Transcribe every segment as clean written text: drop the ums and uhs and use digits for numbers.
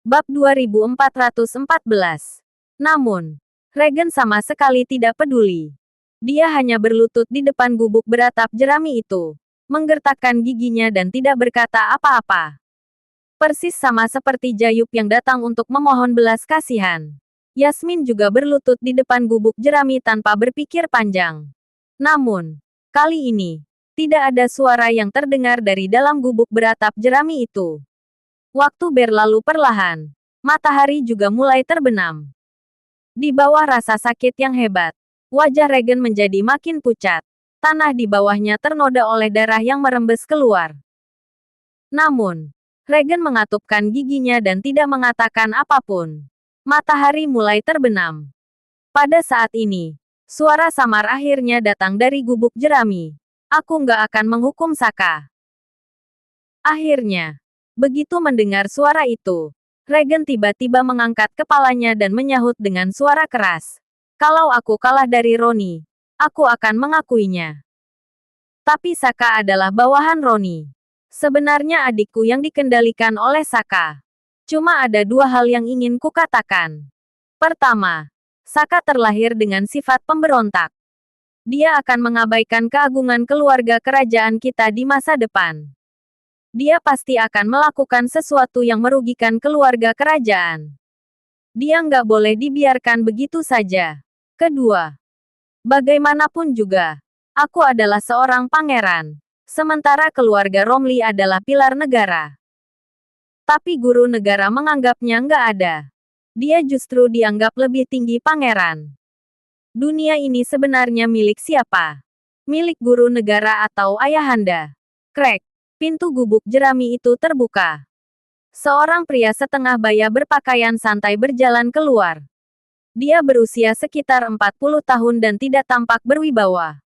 Bab 2414. Namun, Regen sama sekali tidak peduli. Dia hanya berlutut di depan gubuk beratap jerami itu, menggertakkan giginya dan tidak berkata apa-apa. Persis sama seperti Jayub yang datang untuk memohon belas kasihan. Yasmin juga berlutut di depan gubuk jerami tanpa berpikir panjang. Namun, kali ini, tidak ada suara yang terdengar dari dalam gubuk beratap jerami itu. Waktu berlalu perlahan. Matahari juga mulai terbenam. Di bawah rasa sakit yang hebat, wajah Regen menjadi makin pucat. Tanah di bawahnya ternoda oleh darah yang merembes keluar. Namun, Regen mengatupkan giginya dan tidak mengatakan apapun. Matahari mulai terbenam. Pada saat ini, suara samar akhirnya datang dari gubuk jerami. Aku nggak akan menghukum Saka. Akhirnya, begitu mendengar suara itu, Regen tiba-tiba mengangkat kepalanya dan menyahut dengan suara keras. Kalau aku kalah dari Roni, aku akan mengakuinya. Tapi Saka adalah bawahan Roni. Sebenarnya adikku yang dikendalikan oleh Saka. Cuma ada dua hal yang ingin kukatakan. Pertama, Saka terlahir dengan sifat pemberontak. Dia akan mengabaikan keagungan keluarga kerajaan kita di masa depan. Dia pasti akan melakukan sesuatu yang merugikan keluarga kerajaan. Dia nggak boleh dibiarkan begitu saja. Kedua, bagaimanapun juga, aku adalah seorang pangeran, sementara keluarga Romli adalah pilar negara. Tapi guru negara menganggapnya nggak ada. Dia justru dianggap lebih tinggi pangeran. Dunia ini sebenarnya milik siapa? Milik guru negara atau ayahanda? Krek. Pintu gubuk jerami itu terbuka. Seorang pria setengah baya berpakaian santai berjalan keluar. Dia berusia sekitar 40 tahun dan tidak tampak berwibawa.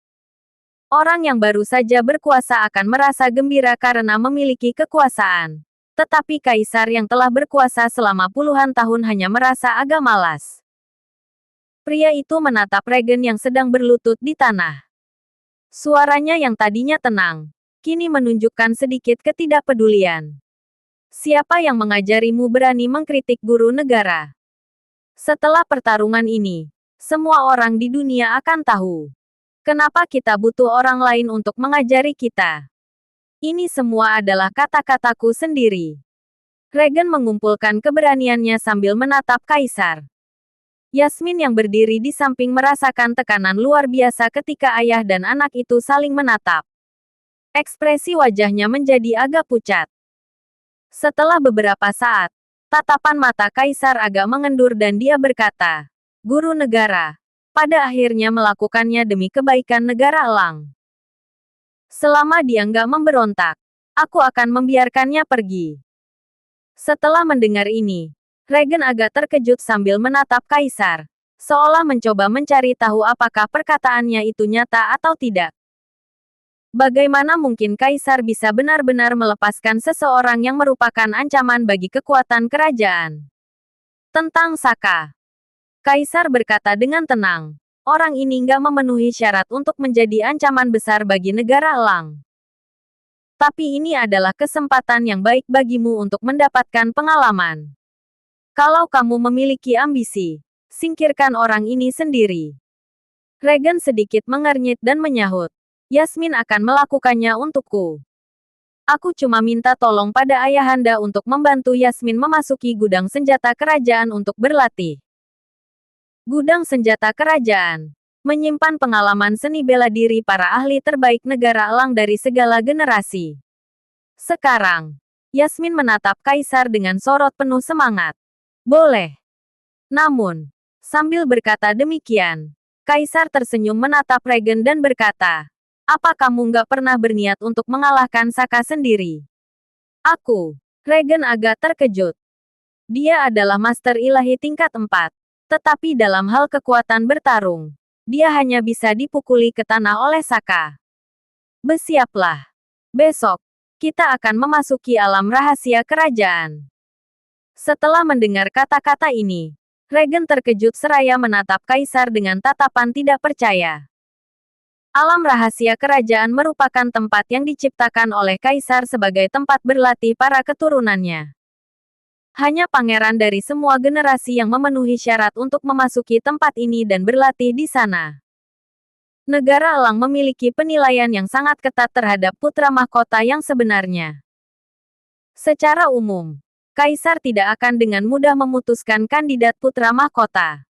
Orang yang baru saja berkuasa akan merasa gembira karena memiliki kekuasaan. Tetapi kaisar yang telah berkuasa selama puluhan tahun hanya merasa agak malas. Pria itu menatap Regen yang sedang berlutut di tanah. Suaranya yang tadinya tenang, kini menunjukkan sedikit ketidakpedulian. Siapa yang mengajarimu berani mengkritik guru negara? Setelah pertarungan ini, semua orang di dunia akan tahu. Kenapa kita butuh orang lain untuk mengajari kita? Ini semua adalah kata-kataku sendiri. Regen mengumpulkan keberaniannya sambil menatap kaisar. Yasmin yang berdiri di samping merasakan tekanan luar biasa ketika ayah dan anak itu saling menatap. Ekspresi wajahnya menjadi agak pucat. Setelah beberapa saat, tatapan mata kaisar agak mengendur dan dia berkata, "Guru negara, pada akhirnya melakukannya demi kebaikan negara Elang. Selama dia nggak memberontak, aku akan membiarkannya pergi." Setelah mendengar ini, Regen agak terkejut sambil menatap kaisar, seolah mencoba mencari tahu apakah perkataannya itu nyata atau tidak. Bagaimana mungkin kaisar bisa benar-benar melepaskan seseorang yang merupakan ancaman bagi kekuatan kerajaan? Tentang Saka, kaisar berkata dengan tenang, orang ini nggak memenuhi syarat untuk menjadi ancaman besar bagi negara Elang. Tapi ini adalah kesempatan yang baik bagimu untuk mendapatkan pengalaman. Kalau kamu memiliki ambisi, singkirkan orang ini sendiri. Regen sedikit mengernyit dan menyahut. Yasmin akan melakukannya untukku. Aku cuma minta tolong pada ayahanda untuk membantu Yasmin memasuki gudang senjata kerajaan untuk berlatih. Gudang senjata kerajaan menyimpan pengalaman seni bela diri para ahli terbaik negara Elang dari segala generasi. Sekarang, Yasmin menatap kaisar dengan sorot penuh semangat. Boleh. Namun, sambil berkata demikian, kaisar tersenyum menatap Regen dan berkata, apa kamu nggak pernah berniat untuk mengalahkan Saka sendiri? Aku, Regen agak terkejut. Dia adalah master ilahi tingkat 4. Tetapi dalam hal kekuatan bertarung, dia hanya bisa dipukuli ke tanah oleh Saka. Bersiaplah. Besok, kita akan memasuki alam rahasia kerajaan. Setelah mendengar kata-kata ini, Regen terkejut seraya menatap kaisar dengan tatapan tidak percaya. Alam rahasia kerajaan merupakan tempat yang diciptakan oleh kaisar sebagai tempat berlatih para keturunannya. Hanya pangeran dari semua generasi yang memenuhi syarat untuk memasuki tempat ini dan berlatih di sana. Negara Elang memiliki penilaian yang sangat ketat terhadap putra mahkota yang sebenarnya. Secara umum, Kaisar tidak akan dengan mudah memutuskan kandidat putra mahkota.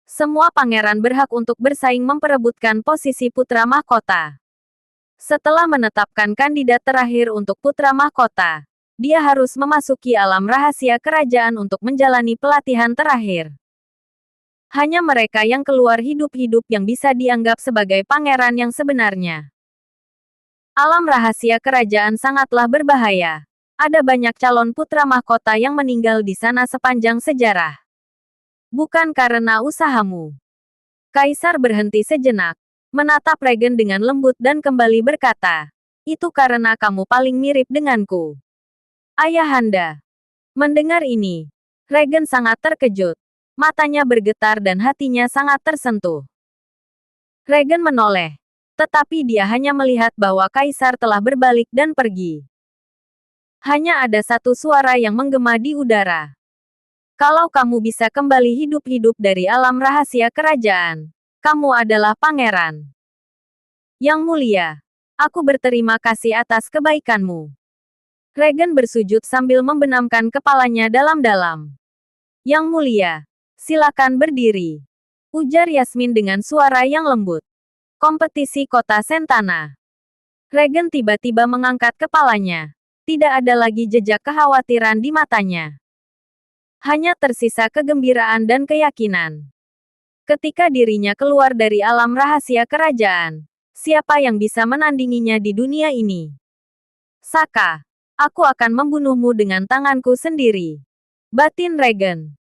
Semua pangeran berhak untuk bersaing memperebutkan posisi putra mahkota. Setelah menetapkan kandidat terakhir untuk putra mahkota, dia harus memasuki alam rahasia kerajaan untuk menjalani pelatihan terakhir. Hanya mereka yang keluar hidup-hidup yang bisa dianggap sebagai pangeran yang sebenarnya. Alam rahasia kerajaan sangatlah berbahaya. Ada banyak calon putra mahkota yang meninggal di sana sepanjang sejarah. Bukan karena usahamu. Kaisar berhenti sejenak, menatap Regen dengan lembut dan kembali berkata, "Itu karena kamu paling mirip denganku." Ayahanda. Mendengar ini, Regen sangat terkejut. Matanya bergetar dan hatinya sangat tersentuh. Regen menoleh, tetapi dia hanya melihat bahwa Kaisar telah berbalik dan pergi. Hanya ada satu suara yang menggema di udara. Kalau kamu bisa kembali hidup-hidup dari alam rahasia kerajaan, kamu adalah pangeran. Yang mulia, aku berterima kasih atas kebaikanmu. Regen bersujud sambil membenamkan kepalanya dalam-dalam. Yang mulia, silakan berdiri, ujar Yasmin dengan suara yang lembut. Kompetisi kota Sentana. Regen tiba-tiba mengangkat kepalanya. Tidak ada lagi jejak kekhawatiran di matanya. Hanya tersisa kegembiraan dan keyakinan. Ketika dirinya keluar dari alam rahasia kerajaan, siapa yang bisa menandinginya di dunia ini? Saka. Aku akan membunuhmu dengan tanganku sendiri. Batin Regen.